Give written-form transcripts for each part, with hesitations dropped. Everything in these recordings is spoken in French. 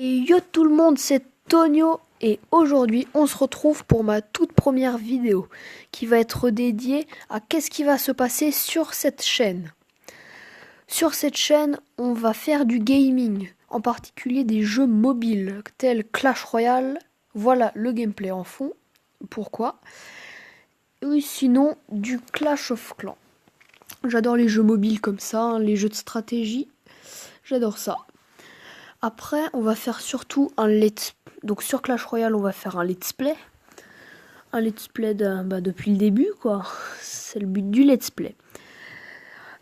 Et yo tout le monde, c'est Tonio et aujourd'hui on se retrouve pour ma toute première vidéo qui va être dédiée à qu'est-ce qui va se passer sur cette chaîne. Sur cette chaîne, on va faire du gaming, en particulier des jeux mobiles tels Clash Royale. Voilà le gameplay en fond. Pourquoi? Et sinon du Clash of Clans. J'adore les jeux mobiles comme ça, hein, les jeux de stratégie. J'adore ça. Après, on va faire surtout un let's. Donc sur Clash Royale, on va faire un let's play. Un let's play depuis le début, quoi. C'est le but du let's play.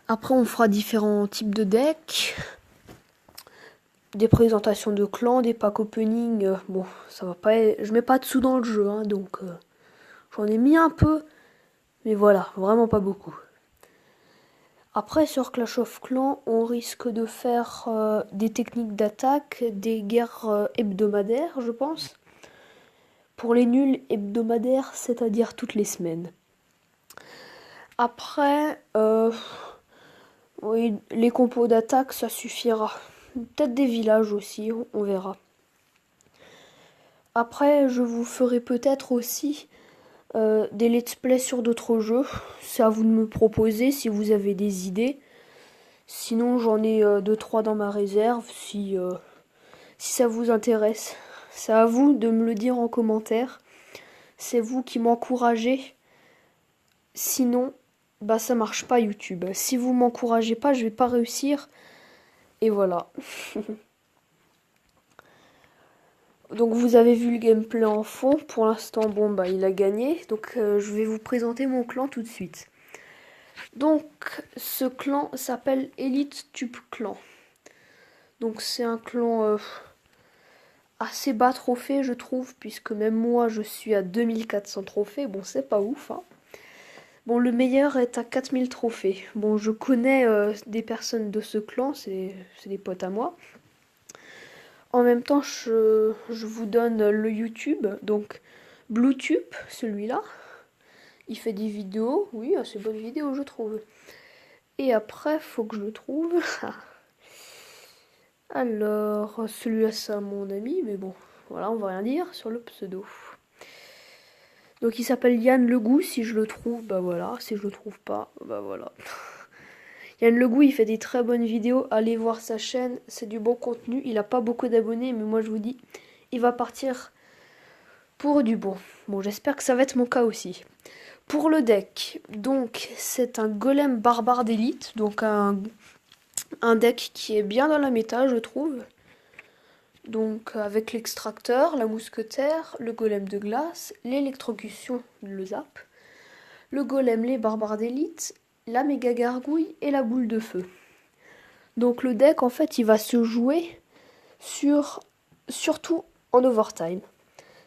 Après, on fera différents types de decks. Des présentations de clans, des packs opening. Bon, ça va pas être... Je mets pas de sous dans le jeu, hein, donc j'en ai mis un peu. Mais voilà, vraiment pas beaucoup. Après, sur Clash of Clans, on risque de faire des techniques d'attaque, des guerres hebdomadaires, je pense. Pour les nuls, hebdomadaires, c'est-à-dire toutes les semaines. Après, oui, les compos d'attaque, ça suffira. Peut-être des villages aussi, on verra. Après, je vous ferai peut-être aussi des let's play sur d'autres jeux. C'est à vous de me proposer si vous avez des idées. Sinon, j'en ai 2-3 dans ma réserve si ça vous intéresse. C'est à vous de me le dire en commentaire. C'est vous qui m'encouragez. Sinon, ça marche pas YouTube. Si vous m'encouragez pas, je vais pas réussir. Et voilà. Donc vous avez vu le gameplay en fond. Pour l'instant, il a gagné. Donc je vais vous présenter mon clan tout de suite. Donc ce clan s'appelle Elite Tube Clan. Donc c'est un clan assez bas trophée, je trouve, puisque même moi je suis à 2400 trophées. Bon, c'est pas ouf, hein. Bon, le meilleur est à 4000 trophées. Bon, je connais des personnes de ce clan, c'est des potes à moi. En même temps, je vous donne le YouTube, donc BlueTube, celui-là. Il fait des vidéos, oui, assez bonnes vidéos, je trouve. Et après, faut que je le trouve. Alors, celui-là, c'est mon ami, mais bon, voilà, on va rien dire sur le pseudo. Donc, il s'appelle Yann Legout, si je le trouve, bah voilà. Si je le trouve pas, bah voilà. Yann Legout, il fait des très bonnes vidéos. Allez voir sa chaîne, c'est du bon contenu. Il a pas beaucoup d'abonnés, mais moi, je vous dis, il va partir pour du bon. Bon, j'espère que ça va être mon cas aussi. Pour le deck, donc, c'est un golem barbare d'élite. Donc, un deck qui est bien dans la méta, je trouve. Donc avec l'extracteur, la mousquetaire, le golem de glace, l'électrocution, le zap, le golem, les barbares d'élite, la méga gargouille et la boule de feu. Donc le deck en fait il va se jouer surtout en overtime.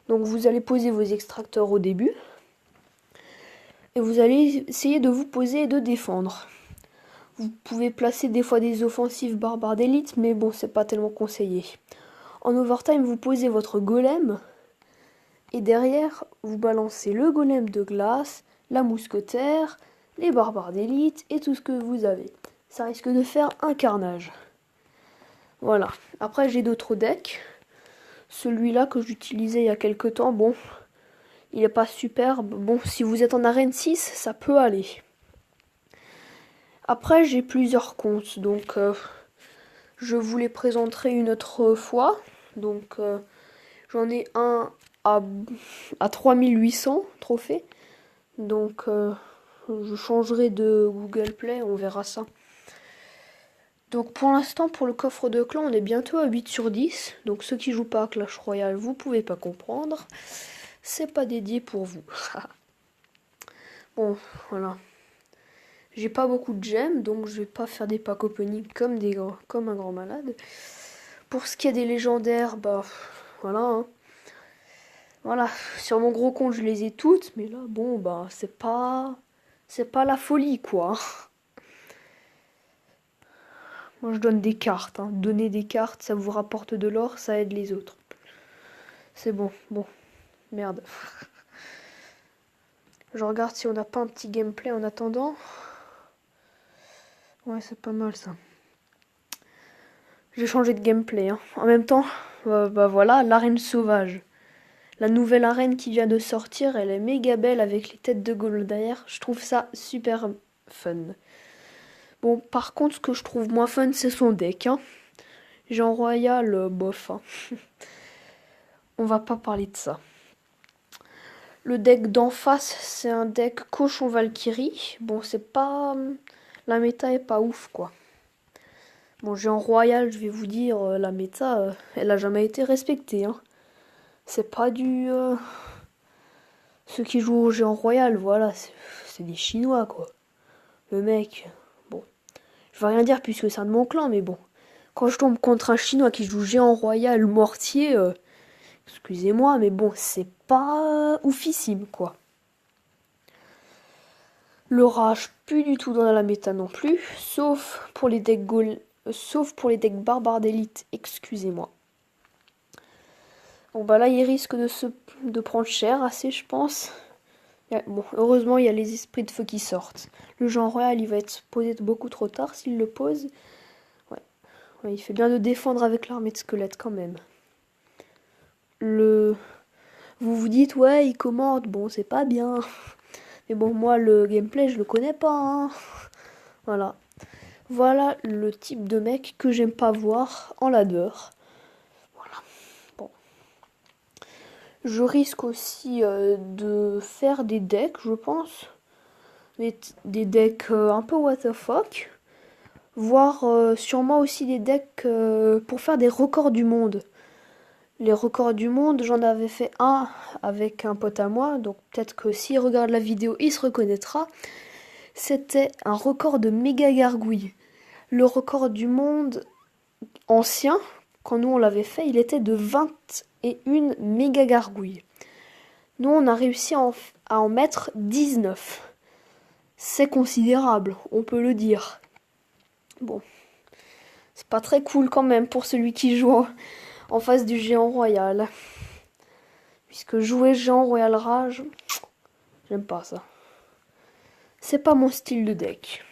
Donc vous allez poser vos extracteurs au début et vous allez essayer de vous poser et de défendre. Vous pouvez placer des fois des offensives barbares d'élite, mais bon, c'est pas tellement conseillé. En overtime, vous posez votre golem et derrière, vous balancez le golem de glace, la mousquetaire, les barbares d'élite et tout ce que vous avez. Ça risque de faire un carnage. Voilà. Après, j'ai d'autres decks. Celui-là que j'utilisais il y a quelques temps, bon, il n'est pas superbe. Bon, si vous êtes en arène 6, ça peut aller. Après, j'ai plusieurs comptes, donc je vous les présenterai une autre fois. Donc, j'en ai un à 3800 trophées. Donc, je changerai de Google Play, on verra ça. Donc, pour l'instant, pour le coffre de clan, on est bientôt à 8 sur 10. Donc, ceux qui jouent pas à Clash Royale, vous pouvez pas comprendre. C'est pas dédié pour vous. Bon, voilà. J'ai pas beaucoup de gemmes, donc je vais pas faire des packs opening comme un grand malade. Pour ce qui est des légendaires, voilà, hein. Voilà, sur mon gros compte, je les ai toutes, mais là, bon, c'est pas la folie, quoi. Moi, je donne des cartes, hein. Donner des cartes, ça vous rapporte de l'or, ça aide les autres. C'est bon, merde. Je regarde si on n'a pas un petit gameplay en attendant. Ouais, c'est pas mal, ça. J'ai changé de gameplay, hein. En même temps, Bah voilà, l'arène sauvage. La nouvelle arène qui vient de sortir, elle est méga belle avec les têtes de golems derrière. Je trouve ça super fun. Bon, par contre, ce que je trouve moins fun, c'est son deck. Hein. Jean Royal, bof. Hein. On va pas parler de ça. Le deck d'en face, c'est un deck Cochon Valkyrie. Bon, c'est pas... La méta est pas ouf, quoi. Bon, Géant Royal, je vais vous dire, la méta, elle a jamais été respectée. Hein. C'est pas du... Ceux qui jouent au Géant Royal, voilà, c'est des Chinois, quoi. Le mec, bon, je vais rien dire puisque c'est un de mon clan, mais bon. Quand je tombe contre un Chinois qui joue Géant Royal Mortier, excusez-moi, mais bon, c'est pas oufissime, quoi. Le rage, plus du tout dans la méta non plus, sauf pour les decks barbares d'élite, excusez-moi. Bon bah là il risque de prendre cher assez je pense. Bon, heureusement il y a les esprits de feu qui sortent. Le Jean Royal il va être posé beaucoup trop tard s'il le pose. Ouais, il fait bien de défendre avec l'armée de squelettes quand même. Vous vous dites ouais il commande, bon c'est pas bien. Mais bon moi le gameplay je le connais pas. Hein. Voilà. Voilà le type de mec que j'aime pas voir en ladder. Voilà. Bon. Je risque aussi de faire des decks, je pense. Mais des decks un peu what the fuck. Voire sûrement aussi des decks pour faire des records du monde. Les records du monde, j'en avais fait un avec un pote à moi. Donc peut-être que s'il regarde la vidéo, il se reconnaîtra. C'était un record de méga gargouille. Le record du monde ancien, quand nous on l'avait fait, il était de 21 méga gargouilles. Nous, on a réussi à en mettre 19. C'est considérable, on peut le dire. Bon, c'est pas très cool quand même pour celui qui joue en face du Géant Royal. Puisque jouer Géant Royal Rage, j'aime pas ça. C'est pas mon style de deck.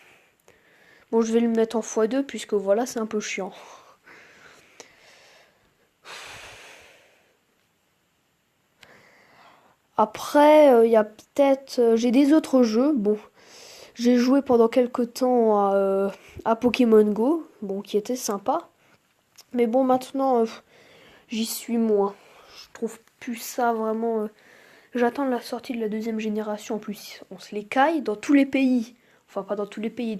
Bon, je vais le mettre en x2 puisque voilà, c'est un peu chiant. Après, il y a peut-être... j'ai des autres jeux, bon... J'ai joué pendant quelques temps à Pokémon Go, bon, qui était sympa. Mais bon, maintenant, j'y suis moins. Je trouve plus ça vraiment... J'attends la sortie de la deuxième génération. En plus, on se les caille dans tous les pays. Enfin, pas dans tous les pays,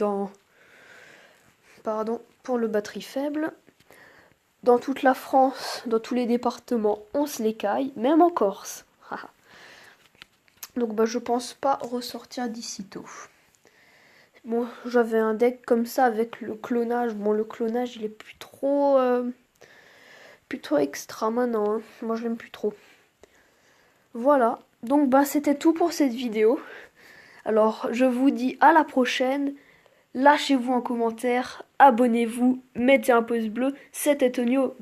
Pardon, pour le batterie faible. Dans toute la France, dans tous les départements, on se les caille, même en Corse. Donc, bah, je pense pas ressortir d'ici tôt. Bon, j'avais un deck comme ça avec le clonage. Bon, le clonage, il est plus trop extra maintenant. Hein. Moi, je l'aime plus trop. Voilà. Donc, bah, c'était tout pour cette vidéo. Alors, je vous dis à la prochaine. Lâchez-vous un commentaire, abonnez-vous, mettez un pouce bleu. C'était Tonio.